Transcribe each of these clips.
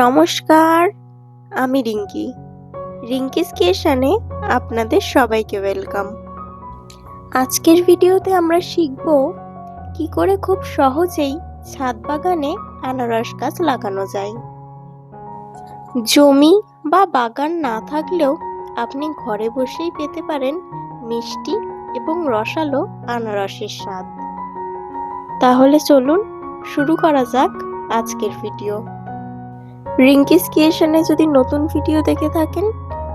নমস্কার, আমি রিঙ্কিস ক্রিয়েশনে আপনাদের সবাইকে ওয়েলকাম। আজকের ভিডিওতে আমরা শিখব কি করে খুব সহজেই ছাদ বাগানে আনারস গাছ লাগানো যায়। জমি বা বাগান না থাকলেও আপনি ঘরে বসেই পেতে পারেন মিষ্টি এবং রসালো আনারসের স্বাদ। তাহলে চলুন শুরু করা যাক আজকের ভিডিও। রিঙ্কিস ক্রিয়েশনে যদি নতুন ভিডিও দেখে থাকেন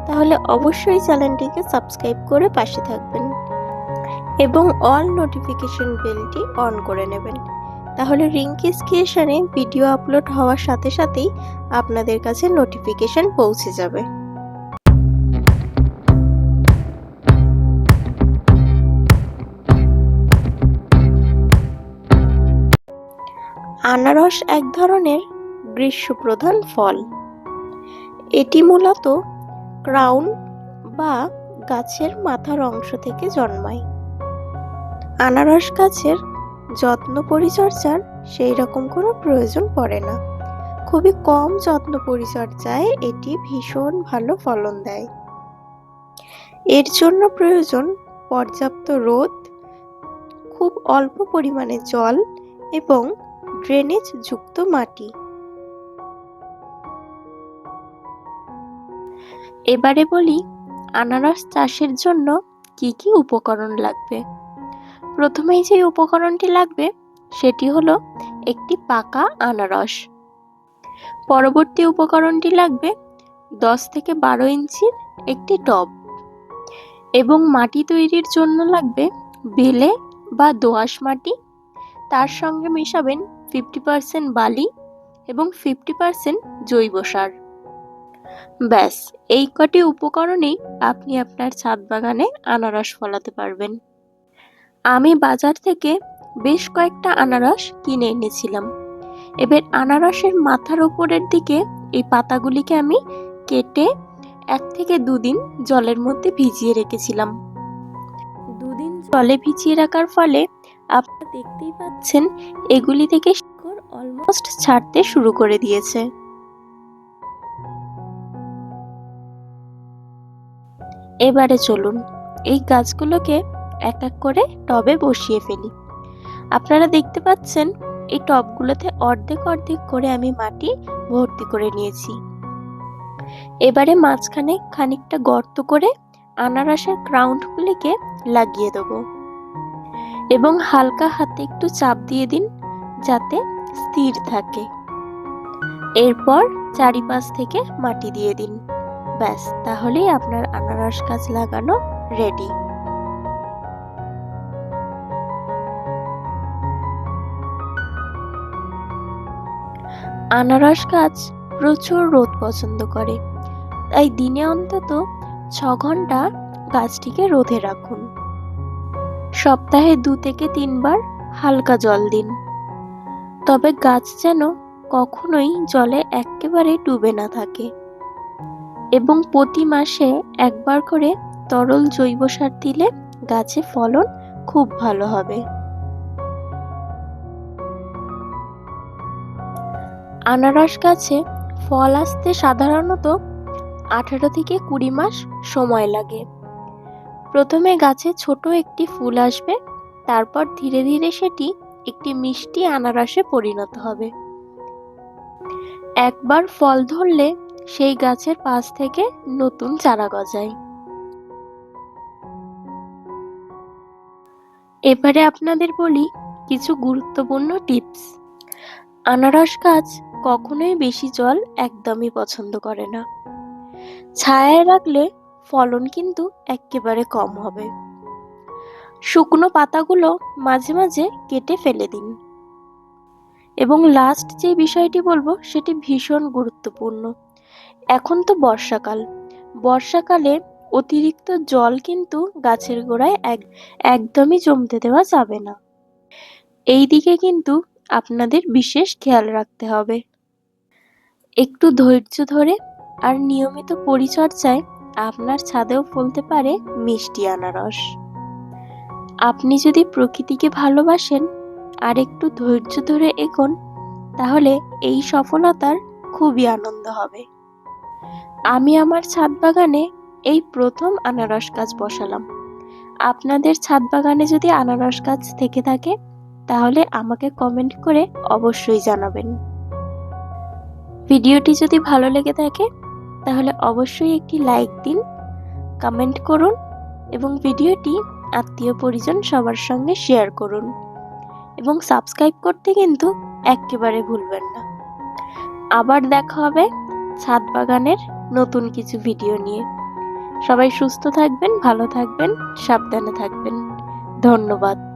তাহলে অবশ্যই চ্যানেলটিকে সাবস্ক্রাইব করে পাশে থাকবেন এবং অল নোটিফিকেশন বেলটি অন করে নেবেন। তাহলে রিঙ্কিস ক্রিয়েশনে ভিডিও আপলোড হওয়ার সাথে সাথেই আপনাদের কাছে নোটিফিকেশন পৌঁছে যাবে। আনারস এক ধরনের গ্রীষ্মপ্রধান ফল। এটি মূলত ক্রাউন বা গাছের মাথার অংশ থেকে জন্মায়। আনারস গাছের যত্ন পরিচর্যার সেই রকম কোনো প্রয়োজন পড়ে না। খুবই কম যত্ন পরিচর্যায় এটি ভীষণ ভালো ফলন দেয়। এর জন্য প্রয়োজন পর্যাপ্ত রোদ, খুব অল্প পরিমাণে জল এবং ড্রেনেজ যুক্ত মাটি। এবারে বলি আনারস চাষের জন্য কি কি উপকরণ লাগবে। প্রথমেই যে উপকরণটি লাগবে সেটি হলো একটি পাকা আনারস। পরবর্তী উপকরণটি লাগবে 10 থেকে 12 ইঞ্চির একটি টব এবং মাটি তৈরির জন্য লাগবে বেলে বা দোআঁশ মাটি। তার সঙ্গে মেশাবেন 50% বালি এবং 50% জৈব সার। ব্যাস, এই কটি উপকরণেই আপনি আপনার ছাদ বাগানে আনারস ফলাতে পারবেন। আমি বাজার থেকে বেশ কয়েকটা আনারস কিনে এনেছিলাম। এবার আনারসের মাথার উপরের দিকে এই পাতাগুলিকে আমি কেটে 1 থেকে 2 দিন জলের মধ্যে ভিজিয়ে রেখেছিলাম। 2 দিন জলে ভিজিয়ে রাখার ফলে আপনারা দেখতেই পাচ্ছেন এগুলি থেকে শিকড় অলমোস্ট ছাড়তে শুরু করে দিয়েছে। এবারে চলুন এই গাছগুলোকে এক এক করে টবে বসিয়ে ফেলি। আপনারা দেখতে পাচ্ছেন এই টবগুলোতে অর্ধেক অর্ধেক করে আমি মাটি ভর্তি করে নিয়েছি। এবারে মাঝখানে খানিকটা গর্ত করে আনারসের ক্রাউনগুলিকে লাগিয়ে দেব এবং হালকা হাতে একটু চাপ দিয়ে দিন যাতে স্থির থাকে। এরপর চারিপাশ থেকে মাটি দিয়ে দিন। ব্যাস, তাহলেই আপনার আনারস গাছ লাগানো রেডি। আনারস গাছ প্রচুর রোদ পছন্দ করে, তাই দিনে অন্তত 6 ঘন্টা গাছটিকে রোদে রাখুন। সপ্তাহে 2 থেকে 3 বার হালকা জল দিন। তবে গাছ যেন কখনোই জলে একেবারে ডুবে না থাকে এবং প্রতি মাসে একবার করে তরল জৈব সার দিলে গাছে ফলন খুব ভালো হবে। আনারস গাছে ফল আসতে সাধারণত 18 থেকে 20 মাস সময় লাগে। প্রথমে গাছে ছোট একটি ফুল আসবে, তারপর ধীরে ধীরে সেটি একটি মিষ্টি আনারসে পরিণত হবে। একবার ফল ধরলে সেই গাছের পাশ থেকে নতুন চারা গজায়। এবারে আপনাদের বলি কিছু গুরুত্বপূর্ণ টিপস। আনারস গাছ কখনোই বেশি জল একদমই পছন্দ করে না। ছায়ায় রাখলে ফলন কিন্তু একেবারে কম হবে। শুকনো পাতাগুলো মাঝে মাঝে কেটে ফেলে দিন। এবং লাস্ট যে বিষয়টি বলবো সেটি ভীষণ গুরুত্বপূর্ণ। এখন তো বর্ষাকালে অতিরিক্ত জল কিন্তু গাছের গোড়ায় একদমই জমতে দেওয়া যাবে না। এই দিকে কিন্তু আপনাদের বিশেষ খেয়াল রাখতে হবে। একটু ধৈর্য ধরে আর নিয়মিত পরিচর্যায় আপনার ছাদেও ফলতে পারে মিষ্টি আনারস। আপনি যদি প্রকৃতিকে ভালোবাসেন আর একটু ধৈর্য ধরে এগোন, তাহলে এই সফলতার খুবই আনন্দ হবে। আমি আমার ছাদ বাগানে এই প্রথম আনারস গাছ বসালাম। আপনাদের ছাদ বাগানে যদি আনারস গাছ থেকে থাকে, তাহলে আমাকে কমেন্ট করে অবশ্যই জানাবেন। ভিডিওটি যদি ভালো লেগে থাকে, তাহলে অবশ্যই একটি লাইক দিন, কমেন্ট করুন এবং ভিডিওটি আত্মীয় পরিজন সবার সঙ্গে শেয়ার করুন এবং সাবস্ক্রাইব করতে কিন্তু একেবারে ভুলবেন না। আবার দেখা হবে ছাদ বাগানের নতুন কিছু ভিডিও নিয়ে। সবাই সুস্থ থাকবেন, ভালো থাকবেন, সাবধানে থাকবেন। ধন্যবাদ।